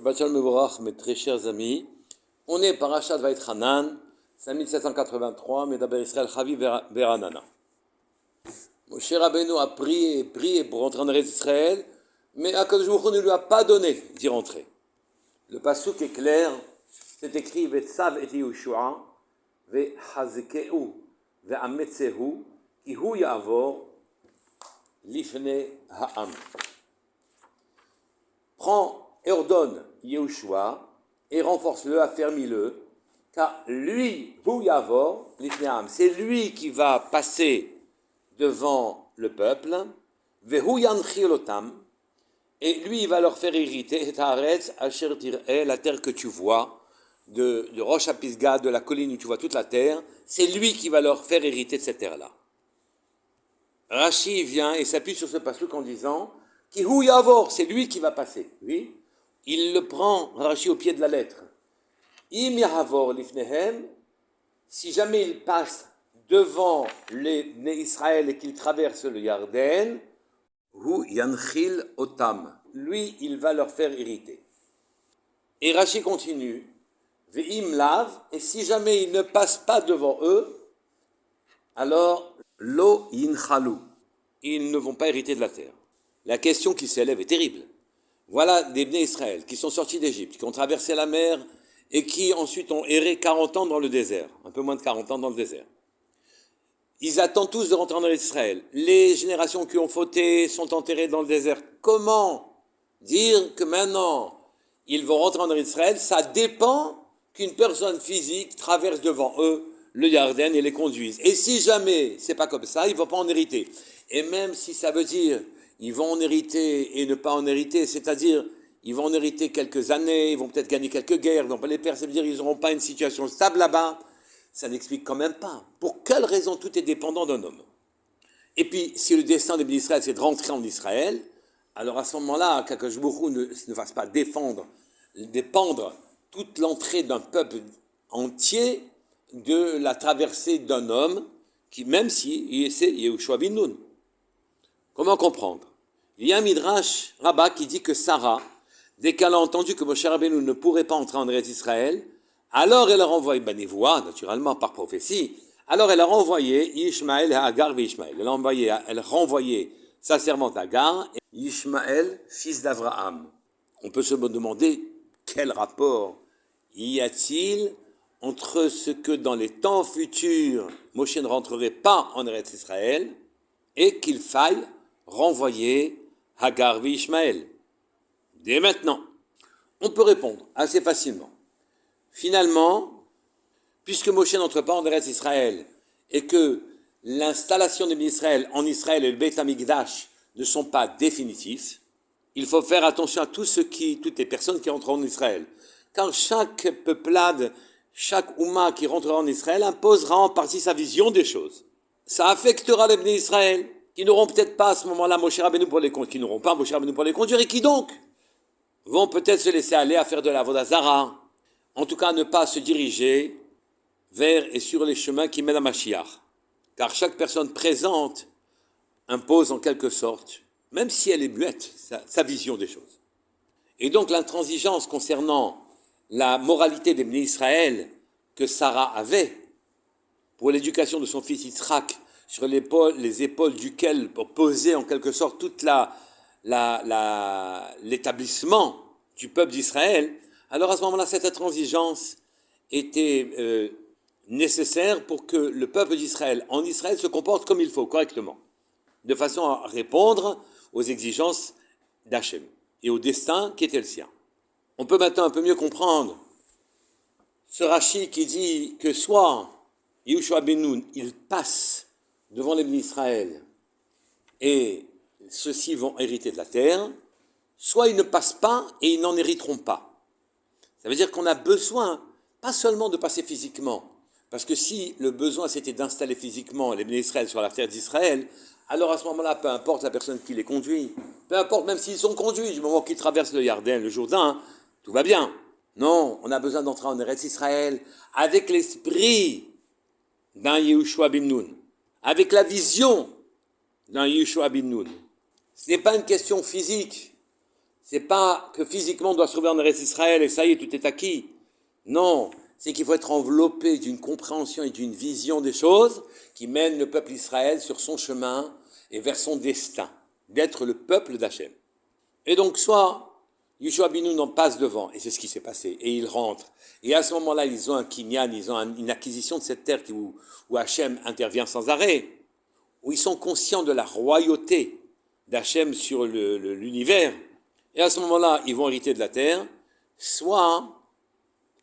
Shabbat Shalom Mevorach, mes très chers amis. On est parashat Vaïtranan, 5783, Medaber Israël Chavi Veranana. Moshe Rabbeinu a prié pour rentrer en Eretz Israël, mais Akadosh Baruch Hu ne lui a pas donné d'y rentrer. Le pasuk est clair, c'est écrit Vetsav et Yehoshua, Vehazekeu, Ve'ametzehu, ki hu ya'avor, lifne ha'am. Prends et ordonne Yehoshua et renforce-le, affermis-le, car lui, hu ya'avor, lifne ha'am, c'est lui qui va passer devant le peuple, vehu yanchil otam, et lui il va leur faire hériter et haaretz asher tir'eh, la terre que tu vois, de Rosh HaPisga, de la colline où tu vois toute la terre, c'est lui qui va leur faire hériter de cette terre-là. Rashi vient et s'appuie sur ce pasuk en disant Ki hu yavor, c'est lui qui va passer. Oui, il le prend, Rashi, au pied de la lettre. Im yahavor lifnehem, si jamais il passe devant les Bnei Israël et qu'il traverse le Yarden, hu yanchil otam, lui il va leur faire hériter. Et Rashi continue, ve'im lav, et si jamais il ne passe pas devant eux, alors lo yinchalou, ils ne vont pas hériter de la terre. La question qui s'élève est terrible. Voilà des Bnei Israël qui sont sortis d'Égypte, qui ont traversé la mer et qui ensuite ont erré 40 ans dans le désert, un peu moins de 40 ans dans le désert. Ils attendent tous de rentrer en Israël. Les générations qui ont fauté sont enterrées dans le désert. Comment dire que maintenant ils vont rentrer en Israël? Ça dépend qu'une personne physique traverse devant eux le Yarden et les conduise. Et si jamais c'est pas comme ça, ils ne vont pas en hériter. Et même si ça veut dire ils vont en hériter et ne pas en hériter, c'est-à-dire ils vont en hériter quelques années, ils vont peut-être gagner quelques guerres, ils vont pas les perdre, ça veut dire qu'ils n'auront pas une situation stable là-bas, ça n'explique quand même pas. Pour quelle raison tout est dépendant d'un homme? Et puis, si le destin des Bnei Israël, c'est de rentrer en Israël, alors à ce moment-là, qu'Akadosh Baruch Hu ne fasse pas dépendre toute l'entrée d'un peuple entier de la traversée d'un homme, qui, même si c'est Yehoshua bin Nun. Comment comprendre? Il y a un Midrash Rabbah qui dit que Sarah, dès qu'elle a entendu que Moshe Rabbeinu ne pourrait pas entrer en Eretz Israël, alors elle a renvoyé, naturellement par prophétie, alors elle a renvoyé Ishmaël et Hagar et Ishmaël. Elle a renvoyé sa servante Hagar et Ishmaël, fils d'Abraham. On peut se demander quel rapport y a-t-il entre ce que dans les temps futurs, Moshe ne rentrerait pas en Eretz Israël et qu'il faille renvoyer Hagar et Ishmaël. Dès maintenant, on peut répondre assez facilement. Finalement, puisque Moshe n'entre pas en Eretz Israël et que l'installation des Israël en Israël et le Beit HaMikdash ne sont pas définitifs, il faut faire attention à toutes les personnes qui entrent en Israël. Car chaque peuplade, chaque Oumma qui rentrera en Israël imposera en partie sa vision des choses. Ça affectera les Bnei Israël, qui n'auront peut-être pas à ce moment-là Moshe Rabbeinu pour les conduire, qui n'auront pas Moshe Rabbeinu pour les conduire, et qui donc vont peut-être se laisser aller à faire de la Avodah Zarah, en tout cas ne pas se diriger vers et sur les chemins qui mènent à Mashiach. Car chaque personne présente impose en quelque sorte, même si elle est muette, sa vision des choses. Et donc l'intransigeance concernant la moralité des Bnei Israël que Sarah avait pour l'éducation de son fils Yitzhak, sur les épaules duquel posait en quelque sorte toute l'établissement du peuple d'Israël, alors à ce moment-là, cette intransigeance était nécessaire pour que le peuple d'Israël, en Israël, se comporte comme il faut, correctement, de façon à répondre aux exigences d'Hachem et au destin qui était le sien. On peut maintenant un peu mieux comprendre ce Rashi qui dit que soit Yehoshua ben Nun, il passe devant les Bnei Israël et ceux-ci vont hériter de la terre, soit ils ne passent pas et ils n'en hériteront pas. Ça veut dire qu'on a besoin, pas seulement de passer physiquement, parce que si le besoin c'était d'installer physiquement les Bnei Israël sur la terre d'Israël, alors à ce moment-là, peu importe la personne qui les conduit, peu importe même s'ils sont conduits, du moment qu'ils traversent le Yarden, le Jourdain, tout va bien. Non, on a besoin d'entrer en Eretz Israël avec l'esprit d'un Yehoshua bin Nun, avec la vision d'un Yehoshua bin Nun. Ce n'est pas une question physique. C'est pas que physiquement on doit se trouver en Eretz Israël et ça y est, tout est acquis. Non, c'est qu'il faut être enveloppé d'une compréhension et d'une vision des choses qui mènent le peuple Israël sur son chemin et vers son destin, d'être le peuple d'Hachem. Et donc, soit Yeshua Binu n'en passe devant, et c'est ce qui s'est passé, et il rentre. Et à ce moment-là, ils ont un kinyan, ils ont une acquisition de cette terre où Hachem intervient sans arrêt, où ils sont conscients de la royauté d'Hachem sur l'univers. Et à ce moment-là, ils vont hériter de la terre, soit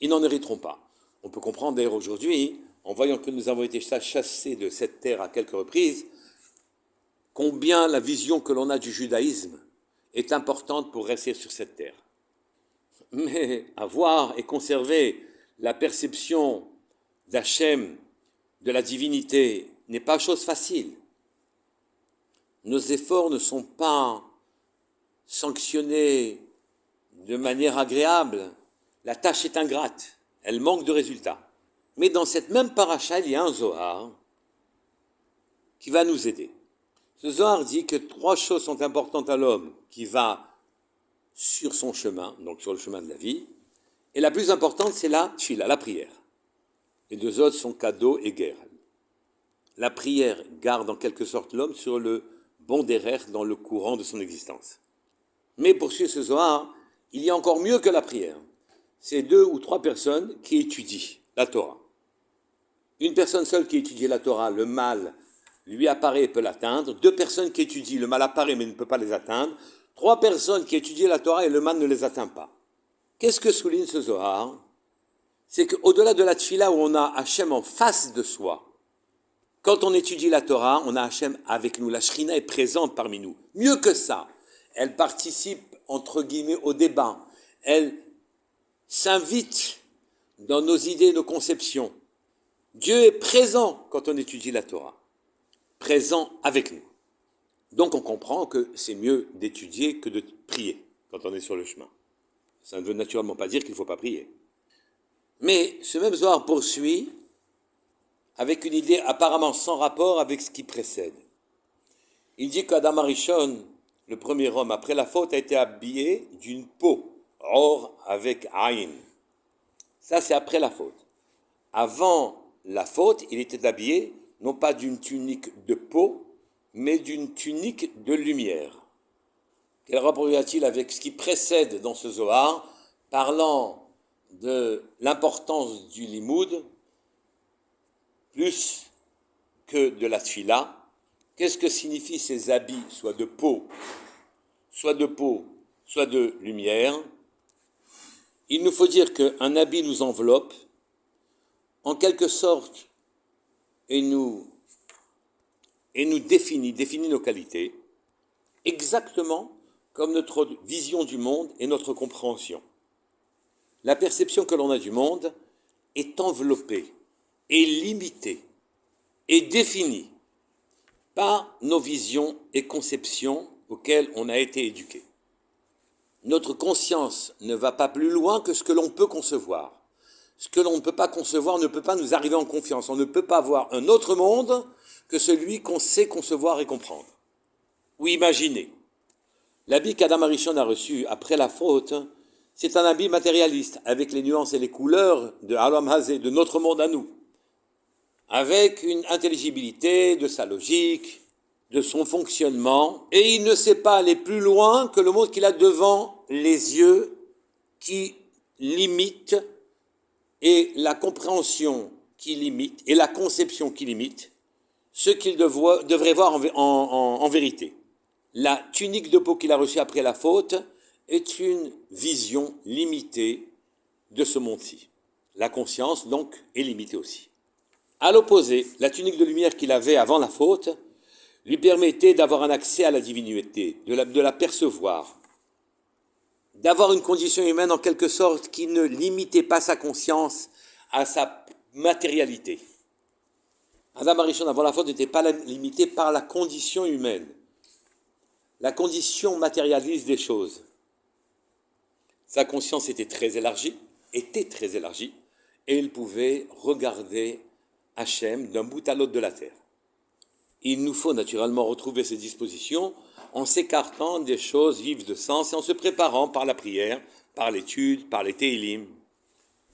ils n'en hériteront pas. On peut comprendre d'ailleurs aujourd'hui, en voyant que nous avons été chassés de cette terre à quelques reprises, combien la vision que l'on a du judaïsme est importante pour rester sur cette terre. Mais avoir et conserver la perception d'Hachem, de la divinité, n'est pas chose facile. Nos efforts ne sont pas sanctionnés de manière agréable. La tâche est ingrate, elle manque de résultats. Mais dans cette même paracha, il y a un Zohar qui va nous aider. Ce Zohar dit que 3 choses sont importantes à l'homme qui va sur son chemin, donc sur le chemin de la vie. Et la plus importante, c'est la tfila, la prière. Les 2 autres sont cadeau et guerre. La prière garde en quelque sorte l'homme sur le bon derer dans le courant de son existence. Mais pour suivre ce Zohar, il y a encore mieux que la prière. C'est 2 ou 3 personnes qui étudient la Torah. Une personne seule qui étudie la Torah, le mal lui apparaît et peut l'atteindre. 2 personnes qui étudient, le mal apparaît mais ne peut pas les atteindre. 3 personnes qui étudient la Torah et le mal ne les atteint pas. Qu'est-ce que souligne ce Zohar? C'est qu'au-delà de la tfila où on a Hachem en face de soi, quand on étudie la Torah, on a Hachem avec nous. La Shrina est présente parmi nous. Mieux que ça, elle participe, entre guillemets, au débat. Elle s'invite dans nos idées, nos conceptions. Dieu est présent quand on étudie la Torah. Présent avec nous. Donc on comprend que c'est mieux d'étudier que de prier quand on est sur le chemin. Ça ne veut naturellement pas dire qu'il ne faut pas prier. Mais ce même Zohar poursuit avec une idée apparemment sans rapport avec ce qui précède. Il dit qu'Adam Arishon, le premier homme après la faute, a été habillé d'une peau, or avec Aïn. Ça c'est après la faute. Avant la faute, il était habillé non pas d'une tunique de peau, mais d'une tunique de lumière. Quel rapport y a-t-il avec ce qui précède dans ce Zohar, parlant de l'importance du limoud, plus que de la tfila? Qu'est-ce que signifient ces habits, soit de peau, soit de lumière? Il nous faut dire qu'un habit nous enveloppe, en quelque sorte, et nous définit nos qualités, exactement comme notre vision du monde et notre compréhension. La perception que l'on a du monde est enveloppée, est limitée, est définie par nos visions et conceptions auxquelles on a été éduqué. Notre conscience ne va pas plus loin que ce que l'on peut concevoir. Ce que l'on ne peut pas concevoir ne peut pas nous arriver en confiance. On ne peut pas voir un autre monde que celui qu'on sait concevoir et comprendre. Ou imaginer. L'habit qu'Adam Arishon a reçu après la faute, c'est un habit matérialiste, avec les nuances et les couleurs de Alam Hazé, de notre monde à nous. Avec une intelligibilité de sa logique, de son fonctionnement, et il ne sait pas aller plus loin que le monde qu'il a devant les yeux, qui limite, et la compréhension qui limite, et la conception qui limite, ce qu'il devrait voir en vérité. La tunique de peau qu'il a reçue après la faute est une vision limitée de ce monde-ci. La conscience, donc, est limitée aussi. À l'opposé, la tunique de lumière qu'il avait avant la faute lui permettait d'avoir un accès à la divinité, de la percevoir, d'avoir une condition humaine en quelque sorte qui ne limitait pas sa conscience à sa matérialité. Adam Arishon avant la faute n'était pas limité par la condition humaine, la condition matérialiste des choses. Sa conscience était très élargie, et il pouvait regarder Hachem d'un bout à l'autre de la terre. Il nous faut naturellement retrouver ces dispositions en s'écartant des choses vives de sens et en se préparant par la prière, par l'étude, par les télim.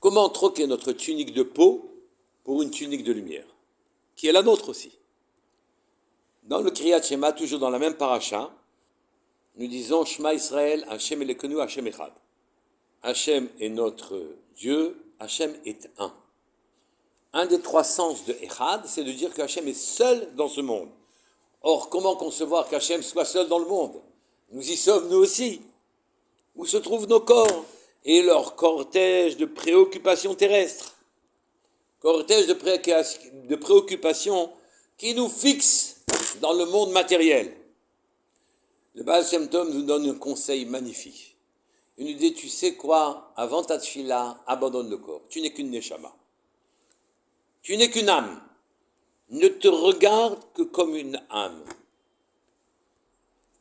Comment troquer notre tunique de peau pour une tunique de lumière, qui est la nôtre aussi? Dans le Kriyat Shema, toujours dans la même paracha, nous disons Shema Israël, Hashem Elekenu, Hashem Echad. Hashem est notre Dieu, Hashem est un. Un des trois sens de Echad, c'est de dire que Hashem est seul dans ce monde. Or, comment concevoir qu'Hachem soit seul dans le monde? Nous y sommes, nous aussi. Où se trouvent nos corps et leur cortège de préoccupations terrestres? Cortège de préoccupations qui nous fixent dans le monde matériel. Le Baal Shem Tov nous donne un conseil magnifique. Il nous dit, tu sais quoi, avant ta tfila, abandonne le corps. Tu n'es qu'une neshama. Tu n'es qu'une âme. Ne te regarde que comme une âme.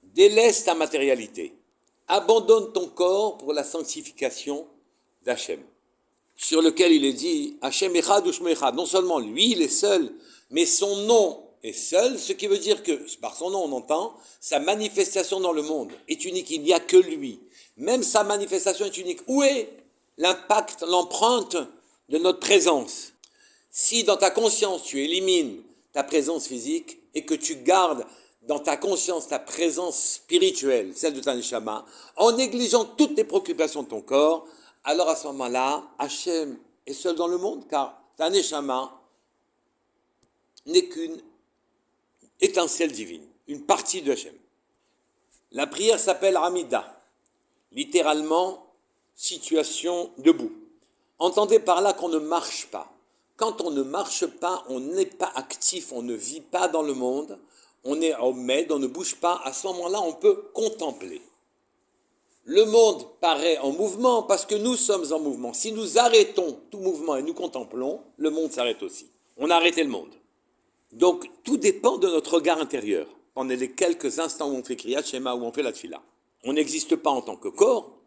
Délaisse ta matérialité. Abandonne ton corps pour la sanctification d'Hachem, sur lequel il est dit Hachem Echad ou Shmo Echad. Non seulement lui, il est seul, mais son nom est seul, ce qui veut dire que, par son nom on entend, sa manifestation dans le monde est unique, il n'y a que lui. Même sa manifestation est unique. Où est l'impact, l'empreinte de notre présence? Si dans ta conscience tu élimines ta présence physique et que tu gardes dans ta conscience ta présence spirituelle, celle de ta neshama, en négligeant toutes tes préoccupations de ton corps, alors à ce moment-là, Hachem est seul dans le monde, car ta neshama n'est qu'une étincelle divine, une partie de Hachem. La prière s'appelle Amida, littéralement situation debout. Entendez par là qu'on ne marche pas. Quand on ne marche pas, on n'est pas actif, on ne vit pas dans le monde, on est au med, on ne bouge pas, à ce moment-là, on peut contempler. Le monde paraît en mouvement parce que nous sommes en mouvement. Si nous arrêtons tout mouvement et nous contemplons, le monde s'arrête aussi. On a arrêté le monde. Donc, tout dépend de notre regard intérieur. Pendant les quelques instants où on fait Kriyat Shema, où on fait la Tfila. On n'existe pas en tant que corps,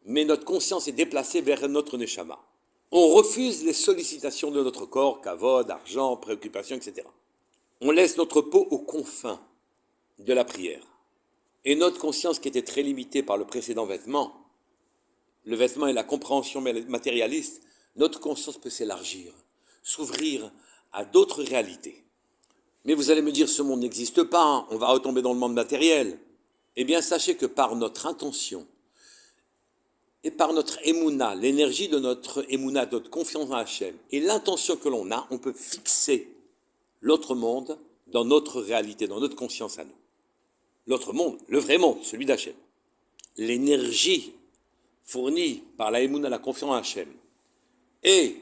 mais notre conscience est déplacée vers notre Neshama. On refuse les sollicitations de notre corps, kavod, argent, préoccupations, etc. On laisse notre peau aux confins de la prière. Et notre conscience, qui était très limitée par le précédent vêtement, le vêtement et la compréhension matérialiste, notre conscience peut s'élargir, s'ouvrir à d'autres réalités. Mais vous allez me dire, ce monde n'existe pas, on va retomber dans le monde matériel. Eh bien, sachez que par notre intention, et par notre émouna, l'énergie de notre émouna, de notre confiance en Hachem, et l'intention que l'on a, on peut fixer l'autre monde dans notre réalité, dans notre conscience à nous. L'autre monde, le vrai monde, celui d'Hachem. L'énergie fournie par la émouna, la confiance en Hachem, et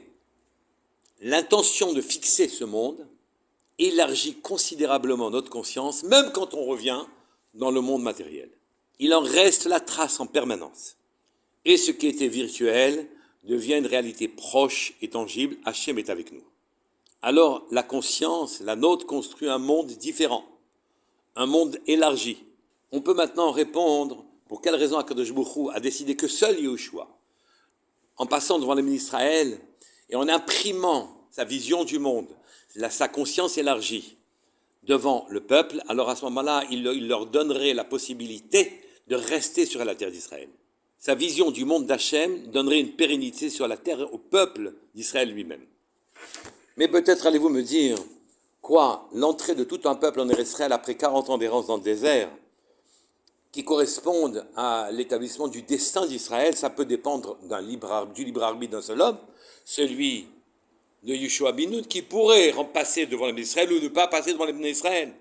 l'intention de fixer ce monde élargit considérablement notre conscience, même quand on revient dans le monde matériel. Il en reste la trace en permanence. Et ce qui était virtuel devient une réalité proche et tangible. Hachem est avec nous. Alors, la conscience, la nôtre, construit un monde différent, un monde élargi. On peut maintenant répondre pour quelle raison Akadosh Baruch Hu a décidé que seul Yehoshua, en passant devant les Israël et en imprimant sa vision du monde, sa conscience élargie devant le peuple, alors à ce moment-là, il leur donnerait la possibilité de rester sur la terre d'Israël. Sa vision du monde d'Hachem donnerait une pérennité sur la terre au peuple d'Israël lui-même. Mais peut-être allez-vous me dire, quoi, l'entrée de tout un peuple en Israël après 40 ans d'errance dans le désert, qui correspondent à l'établissement du destin d'Israël, ça peut dépendre du libre arbitre d'un seul homme, celui de Yeshua Binoun, qui pourrait passer devant les Israël ou ne pas passer devant les Israël.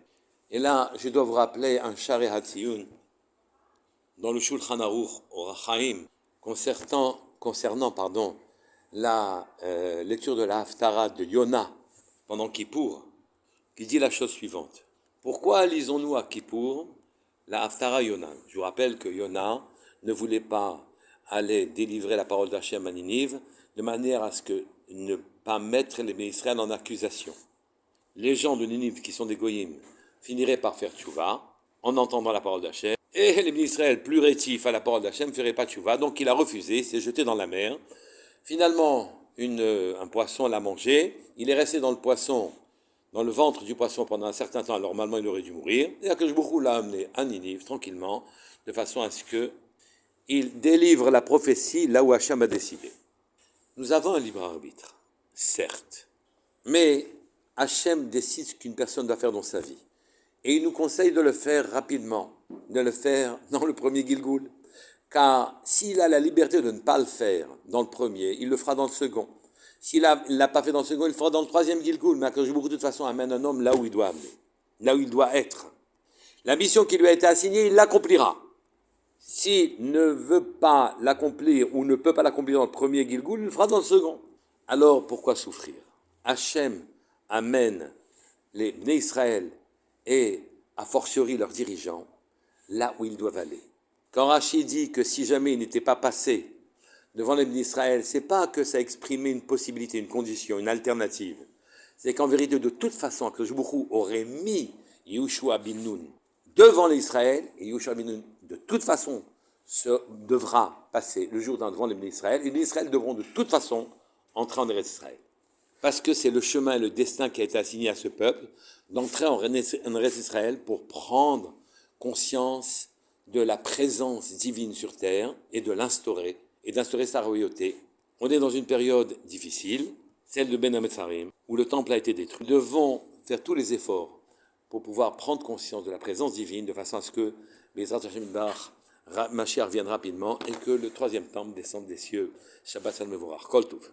Et là, je dois vous rappeler un Sharei Hatziyun, dans le Shulchan Aruch au Rachaim, concernant la lecture de la Haftara de Yona pendant Kippour, qui dit la chose suivante. Pourquoi lisons-nous à Kippour la Haftara Yona? Je vous rappelle que Yona ne voulait pas aller délivrer la parole d'Hachem à Ninive de manière à ce que ne pas mettre les Israël en accusation. Les gens de Ninive, qui sont des goyim, finiraient par faire tchouva en entendant la parole d'Hachem. Et les Israël, plus rétifs à la parole d'Hachem, ne feraient pas tchouva, donc il a refusé, s'est jeté dans la mer. Finalement, un poisson l'a mangé, il est resté dans le poisson dans le ventre du poisson pendant un certain temps, alors normalement il aurait dû mourir, et Akadosh Baruch Hu l'a amené à Ninive, tranquillement, de façon à ce qu'il délivre la prophétie là où Hachem a décidé. Nous avons un libre arbitre, certes, mais Hachem décide ce qu'une personne doit faire dans sa vie. Et il nous conseille de le faire rapidement, de le faire dans le premier Gilgoul. Car s'il a la liberté de ne pas le faire dans le premier, il le fera dans le second. S'il ne l'a pas fait dans le second, il le fera dans le troisième Gilgoul. Mais Akadosh Baruch Hu, de toute façon, amène un homme là où il doit amener, là où il doit être. La mission qui lui a été assignée, il l'accomplira. S'il ne veut pas l'accomplir ou ne peut pas l'accomplir dans le premier Gilgoul, il le fera dans le second. Alors, pourquoi souffrir? Hachem amène les Bnei Israël et, a fortiori, leurs dirigeants, là où ils doivent aller. Quand Rashi dit que si jamais il n'était pas passé devant les Bnei Israël, c'est pas que ça exprimait une possibilité, une condition, une alternative. C'est qu'en vérité, de toute façon, que Baruch aurait mis Yehoshua bin Nun devant l'Israël, et Yehoshua bin Nun, de toute façon, devra passer le jour devant les Bnei Israël, et les Bnei Israël devront de toute façon entrer en Eretz Israël. Parce que c'est le chemin et le destin qui a été assigné à ce peuple, d'entrer en Eretz Israël pour prendre conscience de la présence divine sur terre et de l'instaurer, et d'instaurer sa royauté. On est dans une période difficile, celle de Ben Hametzarim, où le temple a été détruit. Nous devons faire tous les efforts pour pouvoir prendre conscience de la présence divine, de façon à ce que Bezrat Hashem Bar Mashiach vienne rapidement et que le troisième temple descende des cieux. Shabbat Shalom Mevorach. Kol Tov.